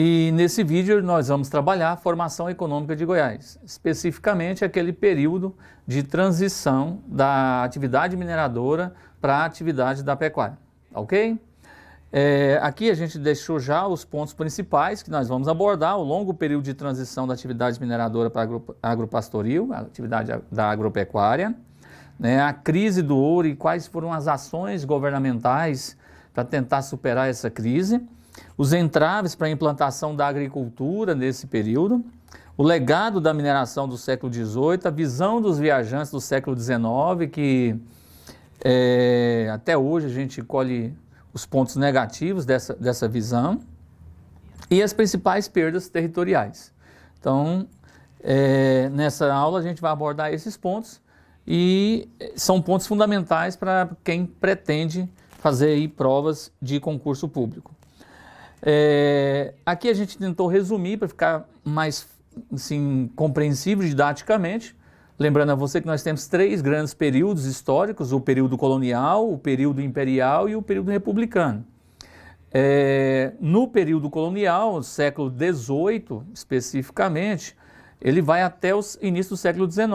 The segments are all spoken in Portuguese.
E nesse vídeo nós vamos trabalhar a formação econômica de Goiás, especificamente aquele período de transição da atividade mineradora para a atividade da pecuária, ok? Aqui a gente deixou já os pontos principais que nós vamos abordar: o longo período de transição da atividade mineradora para a agropastoril, a atividade da agropecuária, né, a crise do ouro e quais foram as ações governamentais para tentar superar essa crise, os entraves para a implantação da agricultura nesse período, o legado da mineração do século XVIII, a visão dos viajantes do século XIX, que até hoje a gente colhe os pontos negativos dessa visão, e as principais perdas territoriais. Então, nessa aula a gente vai abordar esses pontos, e são pontos fundamentais para quem pretende fazer aí provas de concurso público. Aqui a gente tentou resumir para ficar mais assim, compreensível didaticamente, lembrando a você que nós temos 3 grandes períodos históricos: o período colonial, o período imperial e o período republicano. No período colonial, século XVIII especificamente, ele vai até o início do século XIX,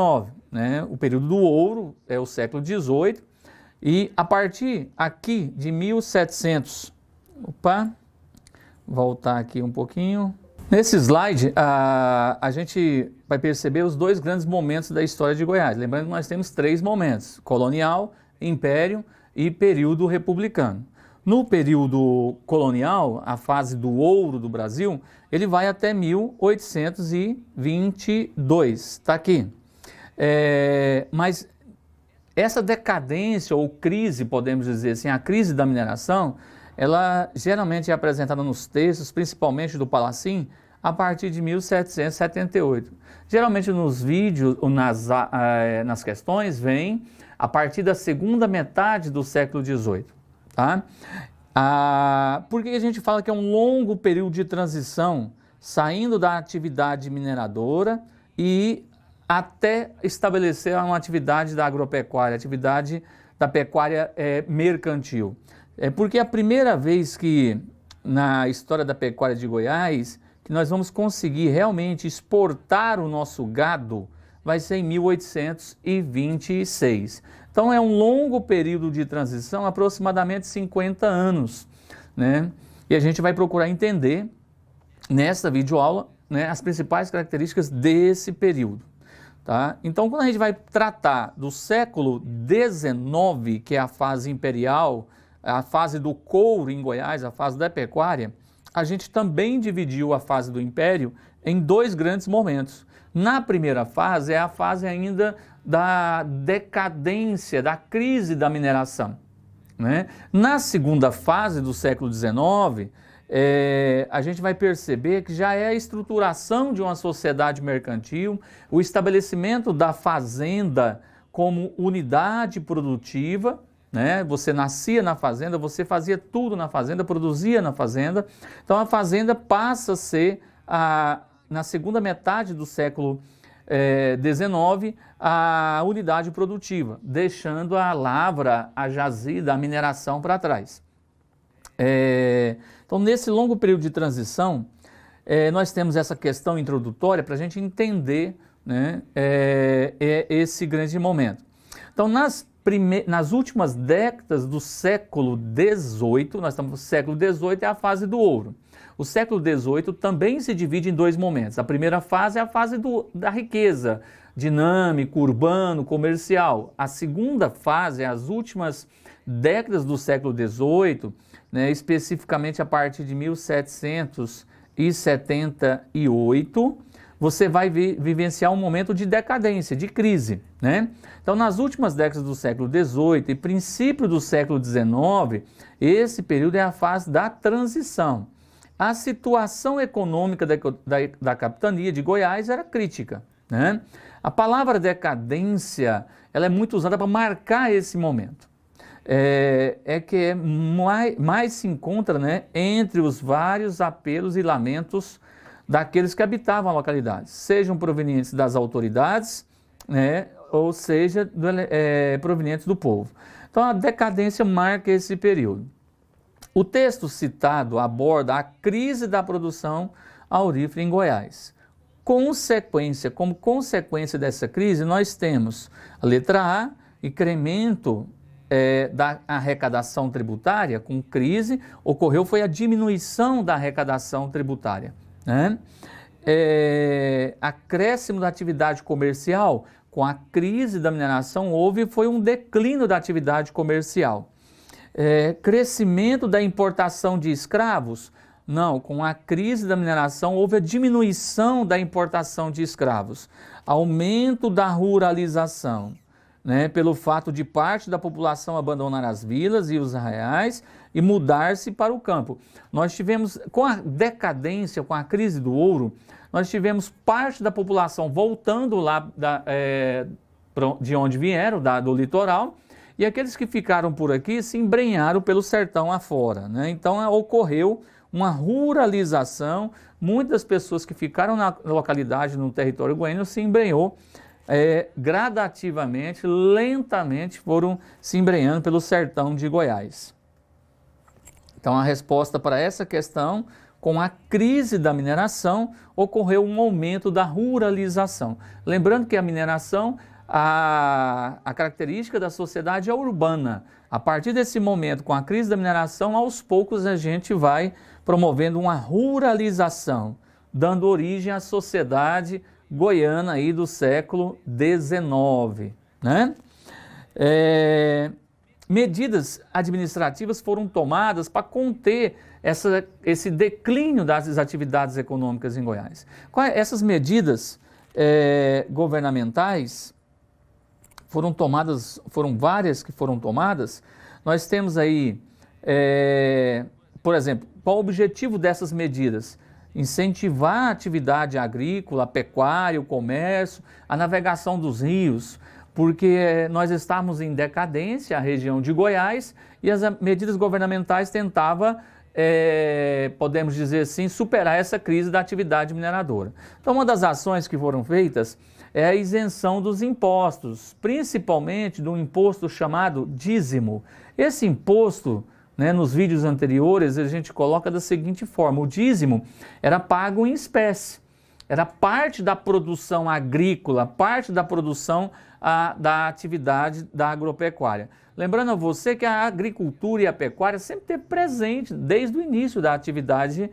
né? O período do ouro é o século XVIII, e a partir aqui de 1700, voltar aqui um pouquinho. Nesse slide, a gente vai perceber os 2 grandes momentos da história de Goiás. Lembrando que nós temos 3 momentos: colonial, império e período republicano. No período colonial, a fase do ouro do Brasil, ele vai até 1822, está aqui. Mas essa decadência ou crise, podemos dizer assim, a crise da mineração, ela geralmente é apresentada nos textos, principalmente do Palacim, a partir de 1778. Geralmente nos vídeos, nas questões, vem a partir da segunda metade do século XVIII. Tá? Por que a gente fala que é um longo período de transição, saindo da atividade mineradora e até estabelecer uma atividade da agropecuária, atividade da pecuária mercantil? Porque é a primeira vez que, na história da pecuária de Goiás, que nós vamos conseguir realmente exportar o nosso gado, vai ser em 1826. Então é um longo período de transição, aproximadamente 50 anos, né? E a gente vai procurar entender, nessa videoaula, né, as principais características desse período. Tá? Então, quando a gente vai tratar do século XIX, que é a fase imperial, a fase do couro em Goiás, a fase da pecuária, a gente também dividiu a fase do império em 2 grandes momentos. Na primeira fase é a fase ainda da decadência, da crise da mineração, né? Na segunda fase do século XIX, a gente vai perceber que já é a estruturação de uma sociedade mercantil, o estabelecimento da fazenda como unidade produtiva, né? Você nascia na fazenda, você fazia tudo na fazenda, produzia na fazenda. Então a fazenda passa a ser, na segunda metade do século XIX, a unidade produtiva, deixando a lavra, a jazida, a mineração para trás. Então, nesse longo período de transição, nós temos essa questão introdutória para a gente entender, né, esse grande momento. Então, nas últimas décadas do século XVIII, nós estamos no século XVIII, é a fase do ouro. O século XVIII também se divide em 2 momentos. A primeira fase é a fase da riqueza, dinâmico, urbano, comercial. A segunda fase, as últimas décadas do século XVIII, né, especificamente a partir de 1778, você vai vivenciar um momento de decadência, de crise, né? Então, nas últimas décadas do século XVIII e princípio do século XIX, esse período é a fase da transição. A situação econômica da capitania de Goiás era crítica, né? A palavra decadência, ela é muito usada para marcar esse momento. Que mais se encontra, né, entre os vários apelos e lamentos daqueles que habitavam a localidade, sejam provenientes das autoridades, né, ou seja, provenientes do povo. Então a decadência marca esse período. O texto citado aborda a crise da produção aurífera em Goiás. Como consequência dessa crise, nós temos a letra A, incremento da arrecadação tributária. Com crise, foi a diminuição da arrecadação tributária, né? Acréscimo da atividade comercial. Com a crise da mineração, foi um declínio da atividade comercial. Crescimento da importação de escravos? Não, com a crise da mineração houve a diminuição da importação de escravos. Aumento da ruralização, né, pelo fato de parte da população abandonar as vilas e os arraiais e mudar-se para o campo. Nós tivemos, com a decadência, com a crise do ouro, nós tivemos parte da população voltando lá de onde vieram, do litoral, e aqueles que ficaram por aqui se embrenharam pelo sertão afora, né? Então ocorreu uma ruralização, muitas pessoas que ficaram na localidade, no território goiano, se embrenhou gradativamente, lentamente foram se embrenhando pelo sertão de Goiás. Então a resposta para essa questão, com a crise da mineração, ocorreu um aumento da ruralização. Lembrando que a mineração, a característica da sociedade é urbana. A partir desse momento, com a crise da mineração, aos poucos a gente vai promovendo uma ruralização, dando origem à sociedade goiana aí do século XIX, né? Medidas administrativas foram tomadas para conter esse declínio das atividades econômicas em Goiás. Essas medidas governamentais foram várias que foram tomadas. Nós temos aí, por exemplo, qual o objetivo dessas medidas? Incentivar a atividade agrícola, a pecuária, o comércio, a navegação dos rios, porque nós estávamos em decadência, a região de Goiás, e as medidas governamentais tentavam, podemos dizer assim, superar essa crise da atividade mineradora. Então, uma das ações que foram feitas é a isenção dos impostos, principalmente do imposto chamado dízimo. Esse imposto, né, nos vídeos anteriores, a gente coloca da seguinte forma: o dízimo era pago em espécie, era parte da produção agrícola, parte da produção da atividade da agropecuária. Lembrando a você que a agricultura e a pecuária sempre esteve presente desde o início da atividade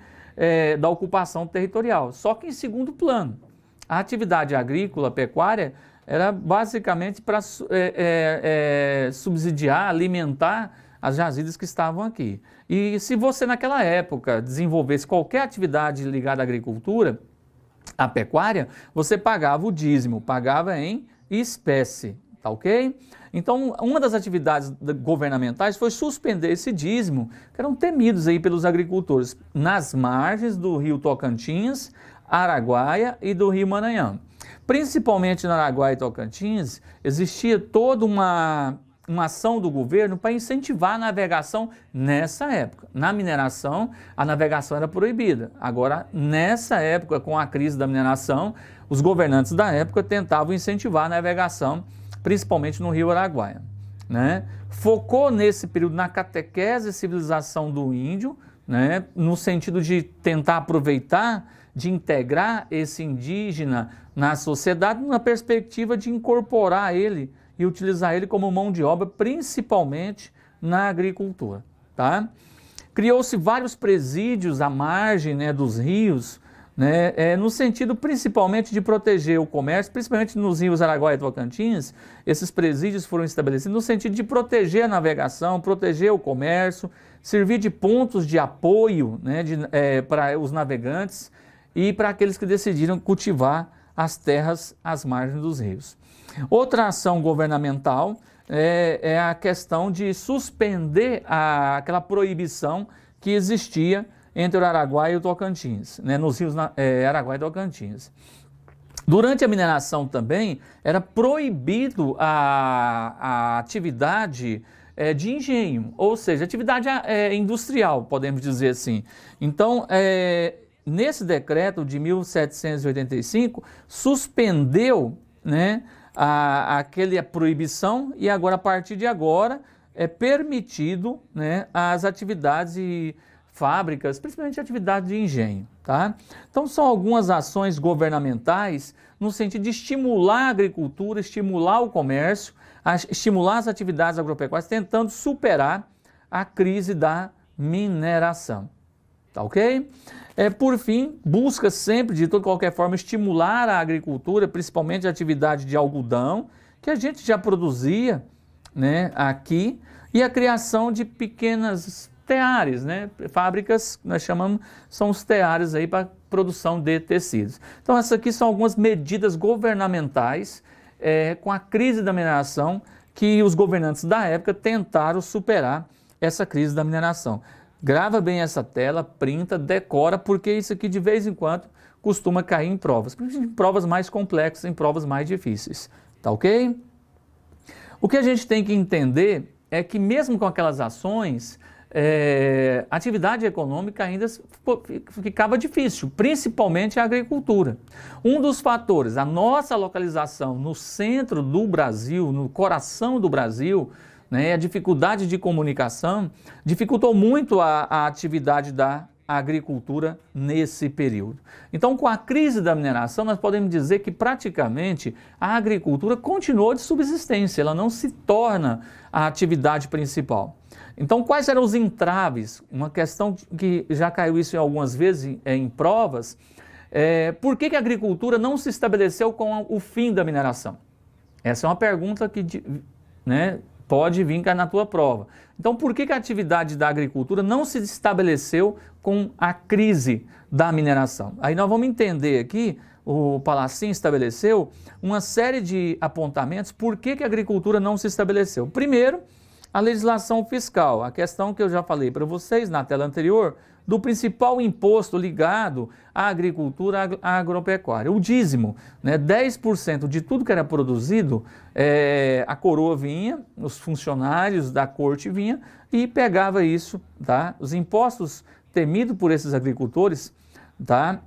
da ocupação territorial, só que em segundo plano. A atividade agrícola, pecuária, era basicamente para subsidiar, alimentar as jazidas que estavam aqui. E se você naquela época desenvolvesse qualquer atividade ligada à agricultura, à pecuária, você pagava o dízimo, pagava em espécie, tá ok? Então, uma das atividades governamentais foi suspender esse dízimo, que eram temidos aí pelos agricultores, nas margens do rio Tocantins, Araguaia e do rio Maranhão. Principalmente no Araguaia e Tocantins, existia toda uma ação do governo para incentivar a navegação nessa época. Na mineração, a navegação era proibida. Agora, nessa época, com a crise da mineração, os governantes da época tentavam incentivar a navegação, principalmente no rio Araguaia, né? Focou nesse período na catequese e civilização do índio, né? No sentido de tentar aproveitar, de integrar esse indígena na sociedade, na perspectiva de incorporar ele e utilizar ele como mão de obra, principalmente na agricultura, tá? Criou-se vários presídios à margem, né, dos rios, né, no sentido principalmente de proteger o comércio, principalmente nos rios Araguaia e Tocantins. Esses presídios foram estabelecidos no sentido de proteger a navegação, proteger o comércio, servir de pontos de apoio, né, para os navegantes e para aqueles que decidiram cultivar as terras às margens dos rios. Outra ação governamental é a questão de suspender aquela proibição que existia entre o Araguaia e o Tocantins, né, nos rios Araguaia e Tocantins. Durante a mineração também era proibido a atividade de engenho, ou seja, atividade industrial, podemos dizer assim. Então, nesse decreto de 1785, suspendeu, né, aquela proibição, e agora, a partir de agora, é permitido, né, as atividades e fábricas, principalmente atividades de engenho, tá? Então são algumas ações governamentais no sentido de estimular a agricultura, estimular o comércio, estimular as atividades agropecuárias, tentando superar a crise da mineração, tá ok? Por fim, busca sempre, de toda qualquer forma, estimular a agricultura, principalmente a atividade de algodão, que a gente já produzia, né, aqui, e a criação de pequenas teares, né, fábricas, nós chamamos, são os teares aí para produção de tecidos. Então essas aqui são algumas medidas governamentais com a crise da mineração que os governantes da época tentaram superar essa crise da mineração. Grava bem essa tela, printa, decora, porque isso aqui de vez em quando costuma cair em provas, em provas mais complexas, em provas mais difíceis, tá ok? O que a gente tem que entender é que mesmo com aquelas ações, a atividade econômica ainda ficava difícil, principalmente a agricultura. Um dos fatores, a nossa localização no centro do Brasil, no coração do Brasil, né, a dificuldade de comunicação, dificultou muito a atividade da agricultura nesse período. Então, com a crise da mineração, nós podemos dizer que praticamente a agricultura continuou de subsistência, ela não se torna a atividade principal. Então, quais eram os entraves? Uma questão que já caiu isso algumas vezes em provas, por que a agricultura não se estabeleceu com o fim da mineração? Essa é uma pergunta que, né, pode vir cá na tua prova. Então, por que a atividade da agricultura não se estabeleceu com a crise da mineração? Aí nós vamos entender aqui, o Palacin estabeleceu uma série de apontamentos por que a agricultura não se estabeleceu. Primeiro, a legislação fiscal, a questão que eu já falei para vocês na tela anterior, do principal imposto ligado à agricultura agropecuária, o dízimo, né? 10% de tudo que era produzido, a coroa vinha, os funcionários da corte vinha e pegava isso, tá? Os impostos temidos por esses agricultores, tá?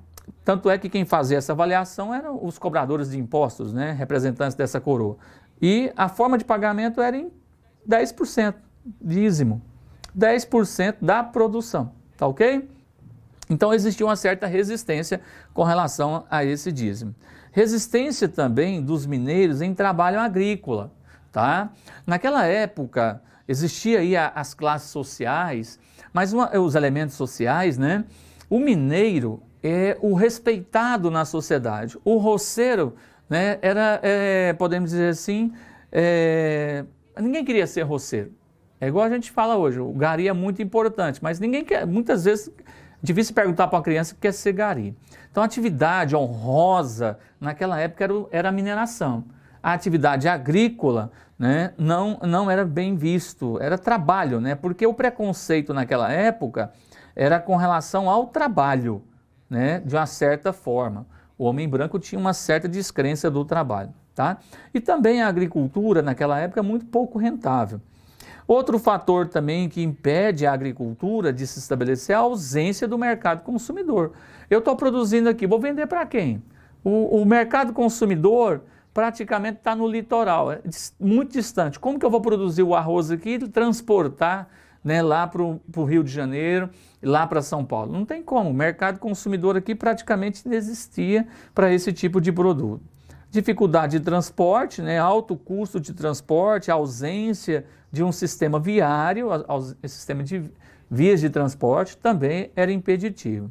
Tanto é que quem fazia essa avaliação eram os cobradores de impostos, né? Representantes dessa coroa. E a forma de pagamento era em 10%, dízimo, 10% da produção. Tá ok? Então existia uma certa resistência com relação a esse dízimo. Resistência também dos mineiros em trabalho agrícola, tá? Naquela época existia aí as classes sociais, mas os elementos sociais, né? O mineiro é o respeitado na sociedade. O roceiro, né, era, podemos dizer assim, ninguém queria ser roceiro. É igual a gente fala hoje, o gari é muito importante, mas ninguém quer, muitas vezes, difícil perguntar para uma criança que quer ser gari. Então a atividade honrosa naquela época era a mineração. A atividade agrícola, né, não era bem visto, era trabalho, né, porque o preconceito naquela época era com relação ao trabalho, né, de uma certa forma. O homem branco tinha uma certa descrença do trabalho, tá? E também a agricultura naquela época é muito pouco rentável. Outro fator também que impede a agricultura de se estabelecer é a ausência do mercado consumidor. Eu estou produzindo aqui, vou vender para quem? O mercado consumidor praticamente está no litoral, é muito distante. Como que eu vou produzir o arroz aqui e transportar, né, lá para o Rio de Janeiro, lá para São Paulo? Não tem como, o mercado consumidor aqui praticamente não existia para esse tipo de produto. Dificuldade de transporte, né, alto custo de transporte, ausência de um sistema viário, sistema de vias de transporte também era impeditivo.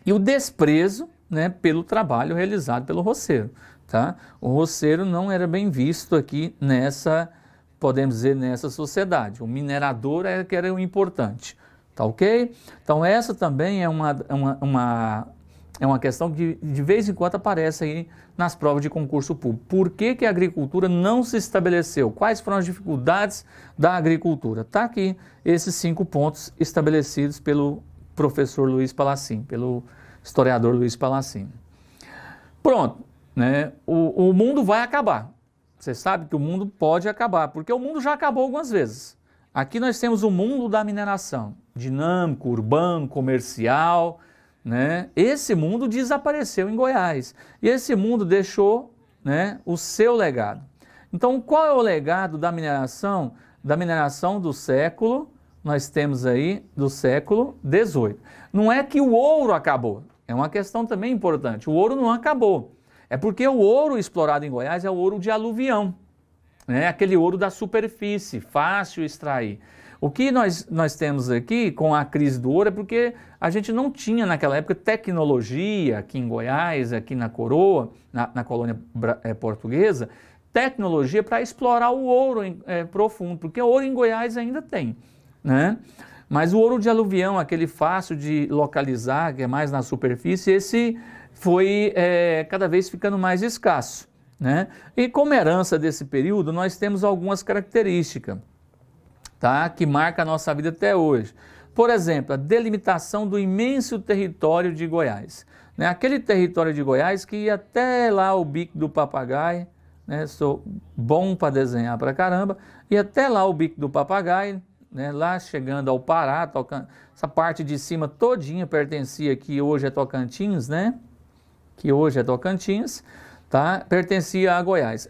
E o desprezo, né, pelo trabalho realizado pelo roceiro, tá? O roceiro não era bem visto aqui nessa, podemos dizer, nessa sociedade. O minerador era que era o importante, tá ok? Então essa também é uma questão que de vez em quando aparece aí nas provas de concurso público. Por que a agricultura não se estabeleceu? Quais foram as dificuldades da agricultura? Está aqui esses 5 pontos estabelecidos pelo professor Luiz Palacin, pelo historiador Luiz Palacin. Pronto, né? O mundo vai acabar. Você sabe que o mundo pode acabar, porque o mundo já acabou algumas vezes. Aqui nós temos o mundo da mineração, dinâmico, urbano, comercial, né? Esse mundo desapareceu em Goiás e esse mundo deixou, né, o seu legado. Então, qual é o legado da mineração da mineração do século, nós temos aí do século XVIII. Não é que o ouro acabou, é uma questão também importante. O ouro não acabou. É porque o ouro explorado em Goiás é o ouro de aluvião, né? Aquele ouro da superfície, fácil extrair. O que nós temos aqui com a crise do ouro é porque a gente não tinha naquela época tecnologia aqui em Goiás, aqui na Coroa, na colônia portuguesa, tecnologia para explorar o ouro profundo, porque ouro em Goiás ainda tem, né? Mas o ouro de aluvião, aquele fácil de localizar, que é mais na superfície, esse foi cada vez ficando mais escasso, né? E como herança desse período, nós temos algumas características, tá? Que marca a nossa vida até hoje. Por exemplo, a delimitação do imenso território de Goiás, né? Aquele território de Goiás que ia até lá o Bico do Papagaio, né? Sou bom para desenhar pra caramba, e até lá o Bico do Papagaio, né? Lá chegando ao Pará, essa parte de cima todinha pertencia, que hoje é Tocantins, né? Que hoje é Tocantins, tá? Pertencia a Goiás.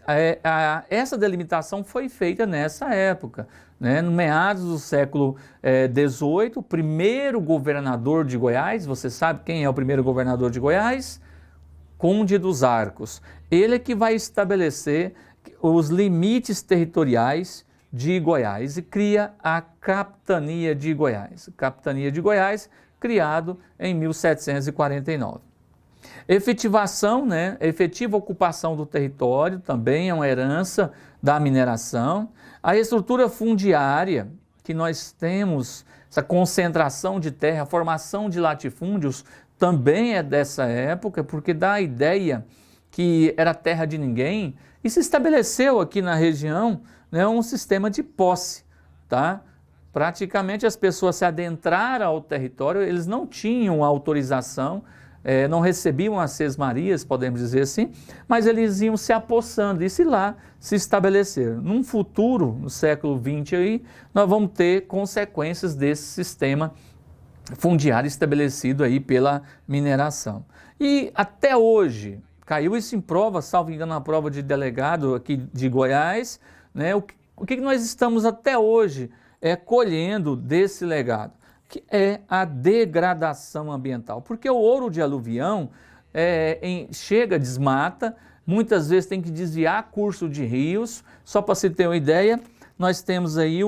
Essa delimitação foi feita nessa época, né? No meados do século XVIII, o primeiro governador de Goiás, você sabe quem é o primeiro governador de Goiás? Conde dos Arcos. Ele é que vai estabelecer os limites territoriais de Goiás e cria a Capitania de Goiás. Capitania de Goiás, criado em 1749. Efetivação, né? Efetiva ocupação do território, também é uma herança da mineração. A estrutura fundiária, que nós temos, essa concentração de terra, formação de latifúndios, também é dessa época, porque dá a ideia que era terra de ninguém, e se estabeleceu aqui na região, né, um sistema de posse, tá? Praticamente as pessoas se adentraram ao território, eles não tinham autorização, não recebiam as sesmarias, podemos dizer assim, mas eles iam se apossando e se lá se estabeleceram. Num futuro, no século XX, aí, nós vamos ter consequências desse sistema fundiário estabelecido aí pela mineração. E até hoje, caiu isso em prova, salvo engano, na prova de delegado aqui de Goiás, né? O que nós estamos até hoje colhendo desse legado? Que é a degradação ambiental, porque o ouro de aluvião chega, desmata, muitas vezes tem que desviar curso de rios. Só para se ter uma ideia, nós temos aí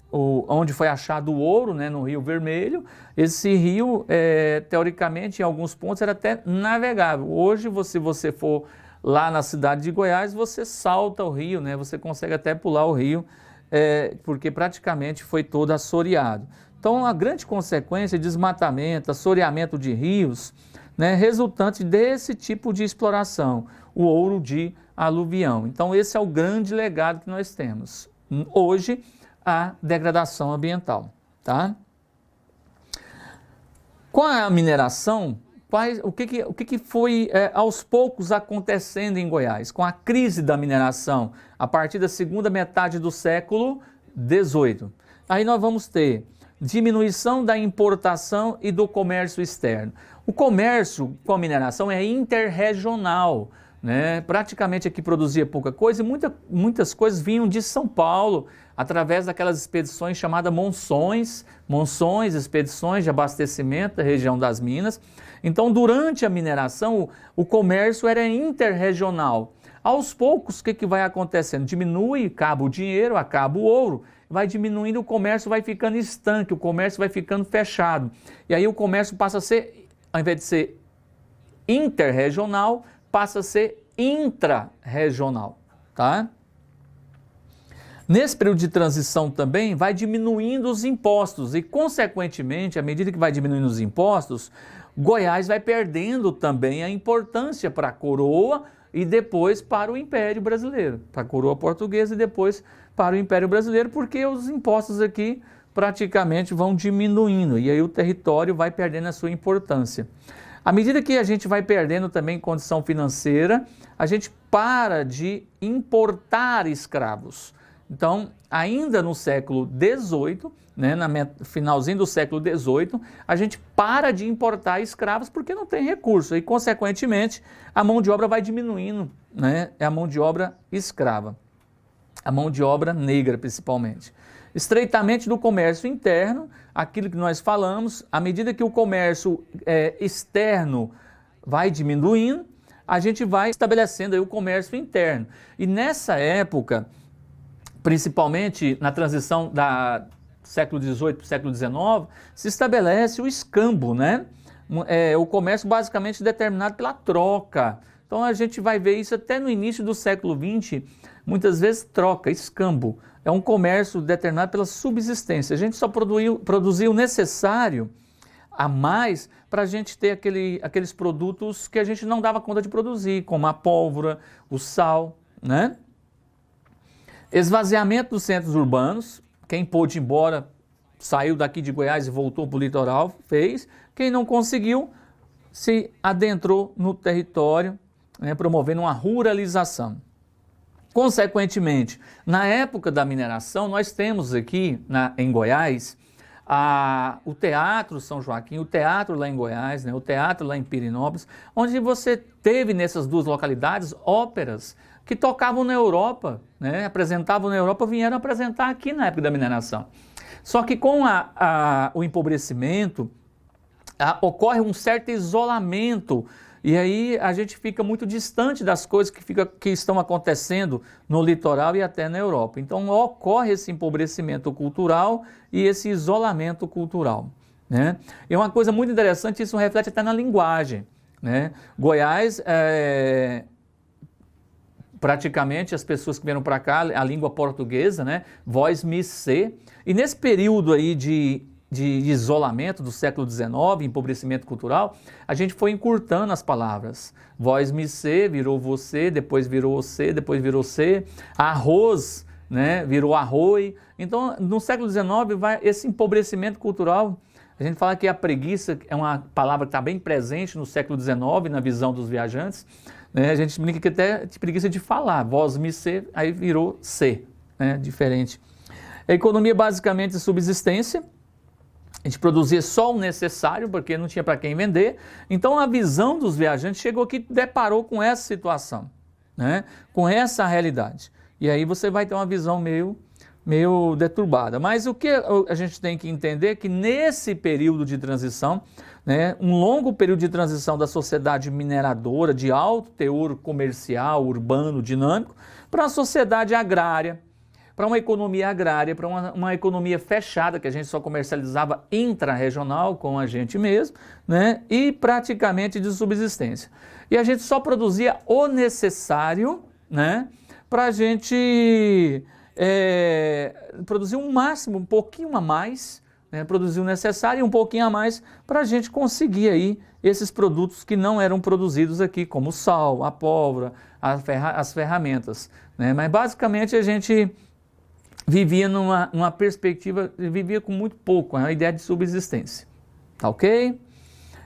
onde foi achado o ouro, né, no Rio Vermelho. Esse rio, teoricamente, em alguns pontos era até navegável. Hoje, se você for lá na cidade de Goiás, você salta o rio, né, você consegue até pular o rio, porque praticamente foi todo assoreado. Então, a grande consequência é desmatamento, assoreamento de rios, né, resultante desse tipo de exploração, o ouro de aluvião. Então, esse é o grande legado que nós temos. Hoje, a degradação ambiental, tá? Com a mineração, o que foi aos poucos acontecendo em Goiás? Com a crise da mineração, a partir da segunda metade do século XVIII. Aí nós vamos ter diminuição da importação e do comércio externo. O comércio com a mineração é interregional, né? Praticamente aqui produzia pouca coisa e muitas coisas vinham de São Paulo, através daquelas expedições chamadas monções, expedições de abastecimento da região das minas. Então, durante a mineração, o comércio era interregional. Aos poucos, o que vai acontecendo? Diminui, acaba o dinheiro, acaba o ouro, vai diminuindo, o comércio vai ficando estanque, o comércio vai ficando fechado. E aí o comércio passa a ser, ao invés de ser interregional, passa a ser intra-regional, tá? Nesse período de transição também vai diminuindo os impostos e, consequentemente, à medida que vai diminuindo os impostos, Goiás vai perdendo também a importância para a coroa e depois para o Império Brasileiro, para a coroa portuguesa e depois para o Império Brasileiro, porque os impostos aqui praticamente vão diminuindo e aí o território vai perdendo a sua importância. À medida que a gente vai perdendo também condição financeira, a gente para de importar escravos. Então, ainda no século XVIII, né, finalzinho do século XVIII, a gente para de importar escravos porque não tem recurso e, consequentemente, a mão de obra vai diminuindo, né, é a mão de obra escrava. a mão de obra negra principalmente. Estreitamento do comércio interno, aquilo que nós falamos, à medida que o comércio externo vai diminuindo, a gente vai estabelecendo aí o comércio interno. E nessa época, principalmente na transição do século XVIII para o século XIX, se estabelece o escambo, né? O comércio basicamente determinado pela troca. Então a gente vai ver isso até no início do século XX, muitas vezes troca, escambo. É um comércio determinado pela subsistência. A gente só produzia o necessário a mais para a gente ter aqueles produtos que a gente não dava conta de produzir, como a pólvora, o sal, né? Esvaziamento dos centros urbanos. Quem pôde ir embora, saiu daqui de Goiás e voltou para o litoral, fez. Quem não conseguiu, se adentrou no território, né, promovendo uma ruralização. Consequentemente, na época da mineração, nós temos aqui em Goiás o Teatro São Joaquim, o teatro lá em Goiás, né, o teatro lá em Pirenópolis, onde você teve nessas duas localidades óperas que tocavam na Europa, né, apresentavam na Europa, vieram apresentar aqui na época da mineração. Só que com o empobrecimento, ocorre um certo isolamento. E aí a gente fica muito distante das coisas que estão acontecendo no litoral e até na Europa. Então ocorre esse empobrecimento cultural e esse isolamento cultural, né? E uma coisa muito interessante, isso reflete até na linguagem, né? Goiás, praticamente as pessoas que vieram para cá, a língua portuguesa, né? Vós me se. E nesse período aí de isolamento do século XIX, empobrecimento cultural, a gente foi encurtando as palavras. Vós me se, virou você, depois virou você, depois virou se. Arroz, né, virou arroi. Então, no século XIX, esse empobrecimento cultural, a gente fala que a preguiça é uma palavra que está bem presente no século XIX, na visão dos viajantes, né? A gente brinca que até de preguiça de falar. Vós me se, aí virou se, né, diferente. A economia basicamente de subsistência. A gente produzia só o necessário, porque não tinha para quem vender. Então a visão dos viajantes chegou aqui e deparou com essa situação, né? Com essa realidade. E aí você vai ter uma visão meio deturbada. Mas o que a gente tem que entender é que nesse período de transição, né, um longo período de transição da sociedade mineradora, de alto teor comercial, urbano, dinâmico, para a sociedade agrária, para uma economia agrária, para uma economia fechada, que a gente só comercializava intra-regional com a gente mesmo, né? E praticamente de subsistência. E a gente só produzia o necessário, né? Para a gente produzir um máximo, um pouquinho a mais, né? Produzir o necessário e um pouquinho a mais para a gente conseguir aí esses produtos que não eram produzidos aqui, como o sal, a pólvora, as ferramentas, né? Mas basicamente a gente vivia numa perspectiva, vivia com muito pouco, a ideia de subsistência, tá ok?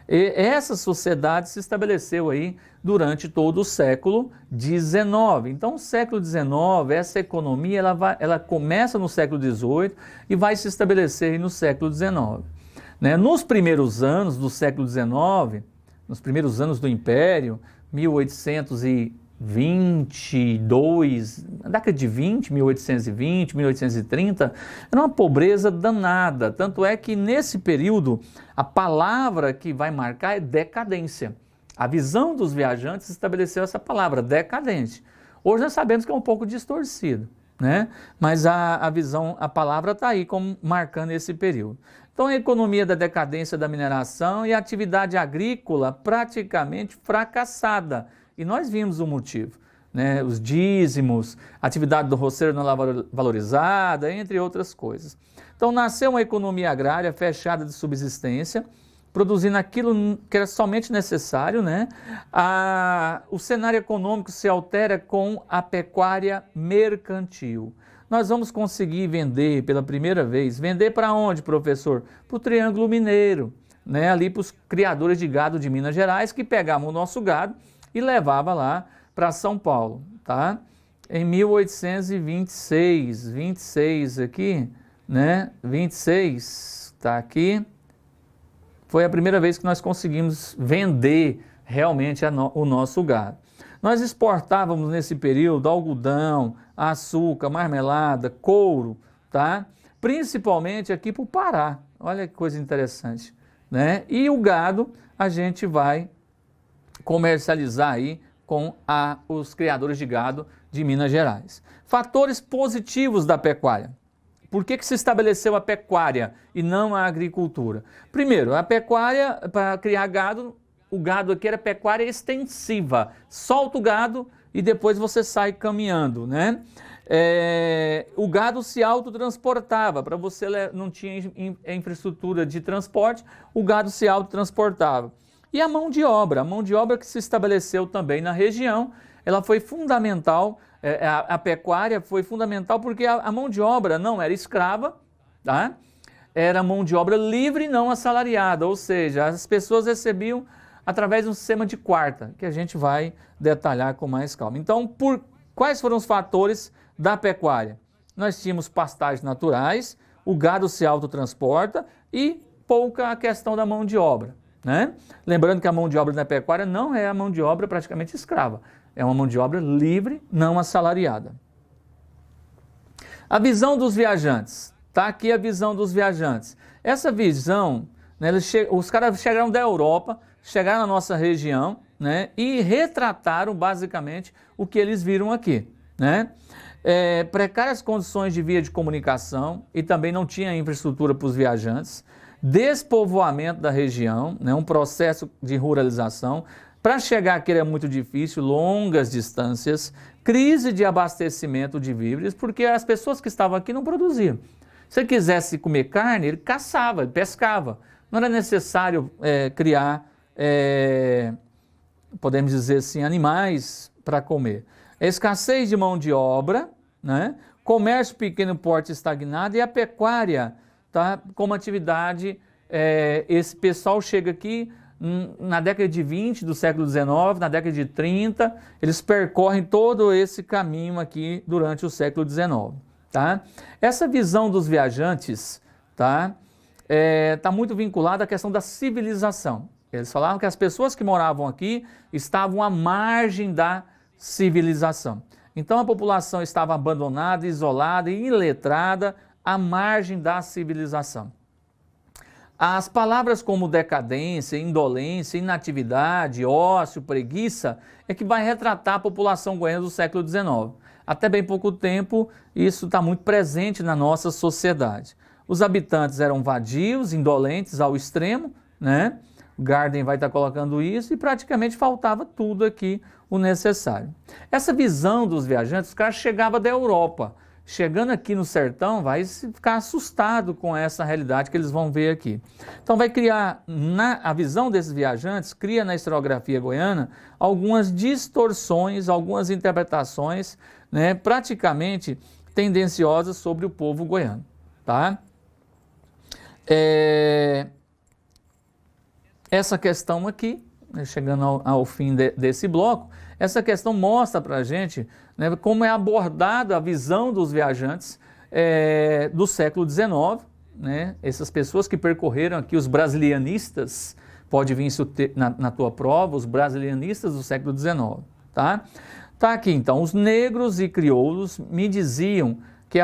E essa sociedade se estabeleceu aí durante todo o século XIX. Então, o século XIX, essa economia, ela começa no século XVIII e vai se estabelecer aí no século XIX. Né? Nos primeiros anos do século XIX, nos primeiros anos do Império, 1822, na década de 20, 1820, 1830, era uma pobreza danada. Tanto é que nesse período a palavra que vai marcar é decadência. A visão dos viajantes estabeleceu essa palavra, decadente. Hoje nós sabemos que é um pouco distorcido, né? Mas a palavra está aí como marcando esse período. Então a economia da decadência da mineração e a atividade agrícola praticamente fracassada. E nós vimos o motivo, né? Os dízimos, a atividade do roceiro não valorizada, entre outras coisas. Então nasceu uma economia agrária fechada de subsistência, produzindo aquilo que era somente necessário, né? O cenário econômico se altera com a pecuária mercantil. Nós vamos conseguir vender pela primeira vez. Vender para onde, professor? Para o Triângulo Mineiro, né? Ali para os criadores de gado de Minas Gerais, que pegavam o nosso gado e levava lá para São Paulo, tá? Em 1826, aqui, né? 26, tá aqui. Foi a primeira vez que nós conseguimos vender realmente o nosso gado. Nós exportávamos nesse período algodão, açúcar, marmelada, couro, tá? Principalmente aqui para o Pará. Olha que coisa interessante, né? E o gado a gente vai comercializar aí com os criadores de gado de Minas Gerais. Fatores positivos da pecuária. Por que se estabeleceu a pecuária e não a agricultura? Primeiro, a pecuária, para criar gado, o gado aqui era pecuária extensiva. Solta o gado e depois você sai caminhando, né? O gado se autotransportava, para você não tinha infraestrutura de transporte, o gado se autotransportava. E a mão de obra que se estabeleceu também na região, ela foi fundamental, a pecuária foi fundamental porque a mão de obra não era escrava, tá? Era mão de obra livre, não assalariada, ou seja, as pessoas recebiam através de um sistema de quarta, que a gente vai detalhar com mais calma. Então, quais foram os fatores da pecuária? Nós tínhamos pastagens naturais, o gado se autotransporta e pouca a questão da mão de obra, né? Lembrando que a mão de obra na pecuária não é a mão de obra praticamente escrava, é uma mão de obra livre, não assalariada. A visão dos viajantes. Está aqui a visão dos viajantes. Essa visão, né, os caras chegaram da Europa, chegaram na nossa região, né, e retrataram basicamente o que eles viram aqui, né? Precárias condições de via de comunicação e também não tinha infraestrutura para os viajantes, despovoamento da região, né, um processo de ruralização. Para chegar aqui era muito difícil, longas distâncias, crise de abastecimento de víveres, porque as pessoas que estavam aqui não produziam. Se ele quisesse comer carne, ele caçava, ele pescava. Não era necessário criar, podemos dizer assim, animais para comer. Escassez de mão de obra, né? Comércio pequeno porte estagnado e a pecuária, tá? Como atividade, esse pessoal chega aqui na década de 20 do século XIX, na década de 30, eles percorrem todo esse caminho aqui durante o século XIX. Tá? Essa visão dos viajantes tá muito vinculada à questão da civilização. Eles falavam que as pessoas que moravam aqui estavam à margem da civilização. Então a população estava abandonada, isolada e iletrada à margem da civilização. As palavras como decadência, indolência, inatividade, ócio, preguiça é que vai retratar a população goiana do século XIX. Até bem pouco tempo, isso está muito presente na nossa sociedade. Os habitantes eram vadios, indolentes ao extremo, né? O Garden vai estar colocando isso e praticamente faltava tudo aqui, o necessário. Essa visão dos viajantes, os caras chegavam da Europa. Chegando aqui no sertão, vai ficar assustado com essa realidade que eles vão ver aqui. Então vai criar, a visão desses viajantes, cria na historiografia goiana algumas distorções, algumas interpretações, né, praticamente tendenciosas sobre o povo goiano. Tá? Essa questão aqui, chegando ao fim desse bloco, essa questão mostra para a gente, né, como é abordada a visão dos viajantes do século XIX, né, essas pessoas que percorreram aqui, os brasilianistas, pode vir isso na tua prova, os brasilianistas do século XIX. Tá? Tá aqui então, os negros e crioulos me diziam que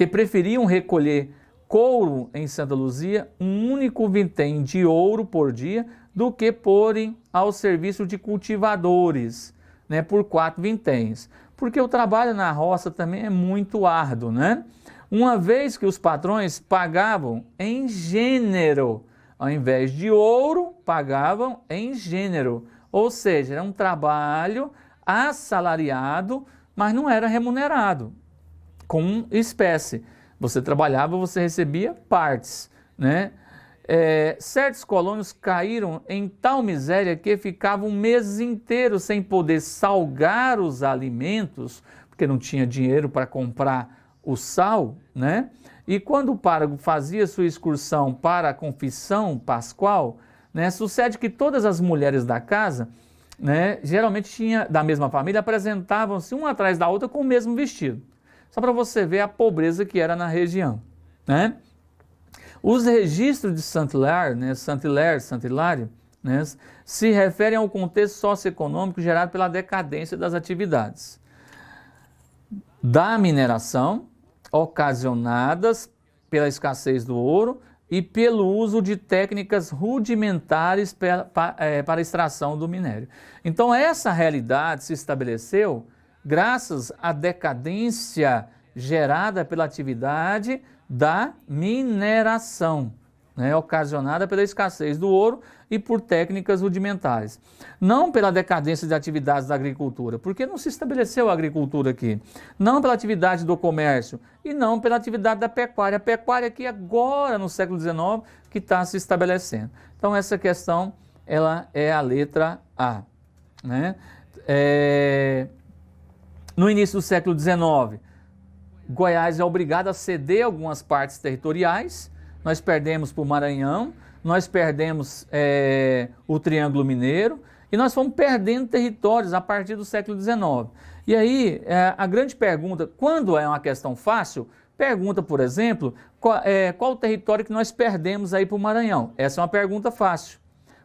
preferiam recolher couro em Santa Luzia, um único vintém de ouro por dia, do que porem ao serviço de cultivadores, né, por 4 vinténs. Porque o trabalho na roça também é muito árduo, né? Uma vez que os patrões pagavam em gênero, ao invés de ouro, pagavam em gênero. Ou seja, era um trabalho assalariado, mas não era remunerado, com espécie. Você trabalhava, você recebia partes, né? Certos colonos caíram em tal miséria que ficavam meses inteiros sem poder salgar os alimentos, porque não tinha dinheiro para comprar o sal, né? E quando o pároco fazia sua excursão para a confissão pascual, né, sucede que todas as mulheres da casa, né, geralmente da mesma família, apresentavam-se uma atrás da outra com o mesmo vestido. Só para você ver a pobreza que era na região, né? Os registros de Saint-Hilaire, né, né, se referem ao contexto socioeconômico gerado pela decadência das atividades da mineração, ocasionadas pela escassez do ouro e pelo uso de técnicas rudimentares para a extração do minério. Então, essa realidade se estabeleceu graças à decadência gerada pela atividade da mineração, né, ocasionada pela escassez do ouro e por técnicas rudimentares. Não pela decadência de atividades da agricultura, porque não se estabeleceu a agricultura aqui. Não pela atividade do comércio e não pela atividade da pecuária. A pecuária aqui agora, no século XIX, que está se estabelecendo. Então, essa questão, ela é a letra A, né? No início do século XIX, Goiás é obrigado a ceder algumas partes territoriais. Nós perdemos para o Maranhão, nós perdemos o Triângulo Mineiro e nós fomos perdendo territórios a partir do século XIX. E aí, a grande pergunta, quando é uma questão fácil, pergunta, por exemplo, qual o território que nós perdemos aí para o Maranhão? Essa é uma pergunta fácil.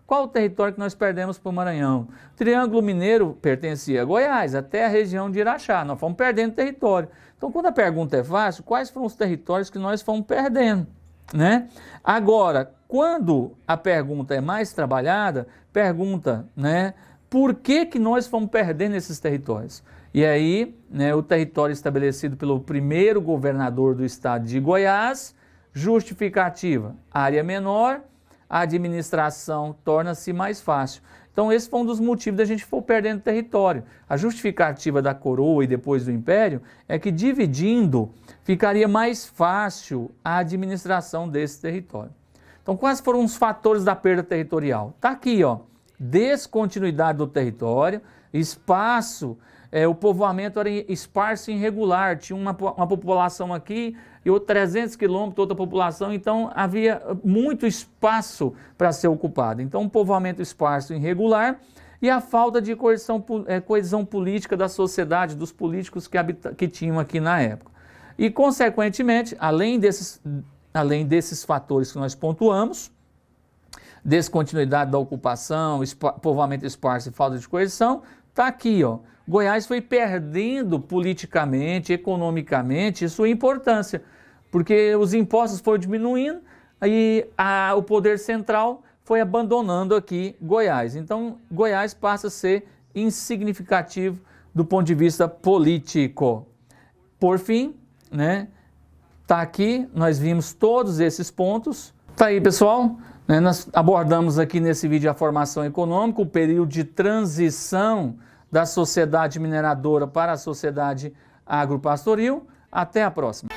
Qual o território que nós perdemos para o Maranhão? O Triângulo Mineiro pertencia a Goiás, até a região de Iraxá. Nós fomos perdendo território. Então, quando a pergunta é fácil, quais foram os territórios que nós fomos perdendo, né? Agora, quando a pergunta é mais trabalhada, pergunta, né, por que nós fomos perdendo esses territórios? E aí, né, o território estabelecido pelo primeiro governador do estado de Goiás, justificativa, área menor, a administração torna-se mais fácil. Então, esse foi um dos motivos da gente for perdendo território. A justificativa da coroa e depois do império é que dividindo ficaria mais fácil a administração desse território. Então, quais foram os fatores da perda territorial? Está aqui, ó, descontinuidade do território, espaço, o povoamento era esparso e irregular, tinha uma população aqui e outra 300 quilômetros, outra população, então havia muito espaço para ser ocupado. Então, um povoamento esparso e irregular e a falta de coesão política da sociedade, dos políticos que tinham aqui na época. E, consequentemente, além desses fatores que nós pontuamos, descontinuidade da ocupação, povoamento esparso e falta de coesão, está aqui, ó. Goiás foi perdendo politicamente, economicamente, sua importância, porque os impostos foram diminuindo e o poder central foi abandonando aqui Goiás. Então, Goiás passa a ser insignificativo do ponto de vista político. Por fim, né, tá aqui, nós vimos todos esses pontos. Tá aí, pessoal, né, nós abordamos aqui nesse vídeo a formação econômica, o período de transição da sociedade mineradora para a sociedade agropastoril. Até a próxima.